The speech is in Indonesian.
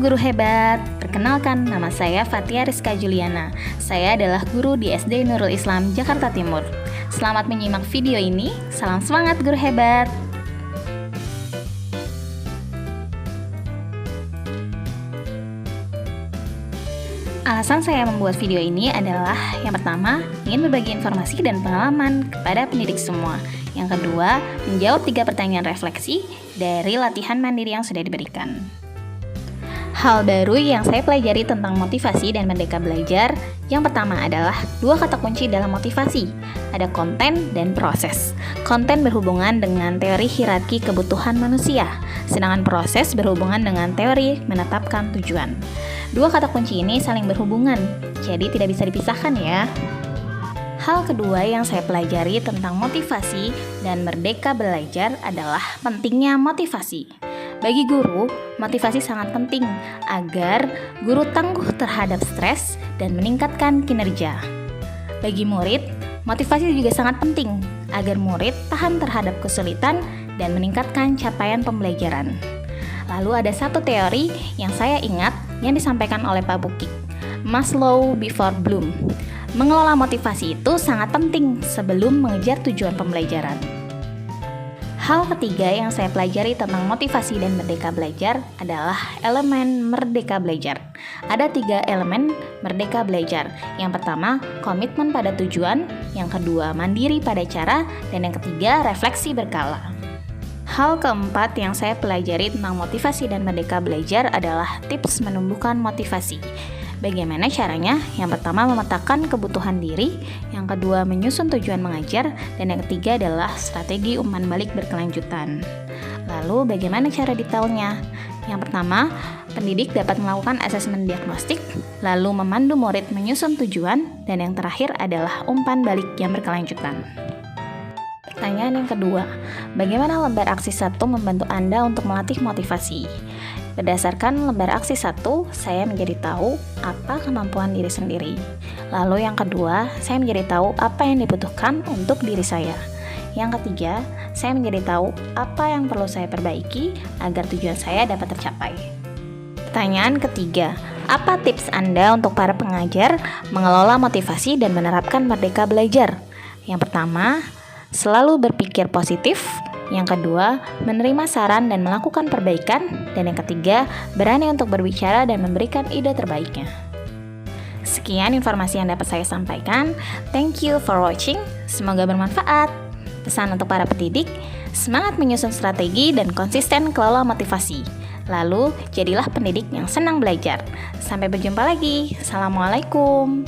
guru hebat, perkenalkan nama saya Fatia Rizka Juliana. Saya adalah guru di SD Nurul Islam, Jakarta Timur. Selamat menyimak video ini, salam semangat guru hebat. Alasan saya membuat video ini adalah yang pertama, ingin berbagi informasi dan pengalaman kepada pendidik semua. Yang kedua, menjawab 3 pertanyaan refleksi dari latihan mandiri yang sudah diberikan. Hal baru yang saya pelajari tentang motivasi dan merdeka belajar, yang pertama adalah 2 kata kunci dalam motivasi, ada konten dan proses. Konten berhubungan dengan teori hierarki kebutuhan manusia, sedangkan proses berhubungan dengan teori menetapkan tujuan. 2 kata kunci ini saling berhubungan, jadi tidak bisa dipisahkan ya. Hal kedua yang saya pelajari tentang motivasi dan merdeka belajar adalah pentingnya motivasi. Bagi guru, motivasi sangat penting agar guru tangguh terhadap stres dan meningkatkan kinerja. Bagi murid, motivasi juga sangat penting agar murid tahan terhadap kesulitan dan meningkatkan capaian pembelajaran. Lalu ada satu teori yang saya ingat yang disampaikan oleh Pak Bukik, Maslow before Bloom. Mengelola motivasi itu sangat penting sebelum mengejar tujuan pembelajaran. Hal ketiga yang saya pelajari tentang motivasi dan merdeka belajar adalah elemen merdeka belajar. Ada 3 elemen merdeka belajar. Yang pertama, komitmen pada tujuan. Yang kedua, mandiri pada cara. Dan yang ketiga, refleksi berkala. Hal keempat yang saya pelajari tentang motivasi dan merdeka belajar adalah tips menumbuhkan motivasi. Bagaimana caranya? Yang pertama, memetakan kebutuhan diri. Yang kedua, menyusun tujuan mengajar. Dan yang ketiga adalah strategi umpan balik berkelanjutan. Lalu, bagaimana cara detailnya? Yang pertama, pendidik dapat melakukan asesmen diagnostik, lalu memandu murid menyusun tujuan. Dan yang terakhir adalah umpan balik yang berkelanjutan. Pertanyaan yang kedua, bagaimana lembar aksi 1 membantu Anda untuk melatih motivasi? Berdasarkan lembar aksi 1, saya menjadi tahu apa kemampuan diri sendiri. Lalu yang kedua, saya menjadi tahu apa yang dibutuhkan untuk diri saya. Yang ketiga, saya menjadi tahu apa yang perlu saya perbaiki agar tujuan saya dapat tercapai. Pertanyaan ketiga, apa tips Anda untuk para pengajar mengelola motivasi dan menerapkan merdeka belajar? Yang pertama, selalu berpikir positif. Yang kedua, menerima saran dan melakukan perbaikan. Dan yang ketiga, berani untuk berbicara dan memberikan ide terbaiknya. Sekian informasi yang dapat saya sampaikan. Thank you for watching. Semoga bermanfaat. Pesan untuk para pendidik, semangat menyusun strategi dan konsisten kelola motivasi. Lalu, jadilah pendidik yang senang belajar. Sampai berjumpa lagi. Assalamualaikum.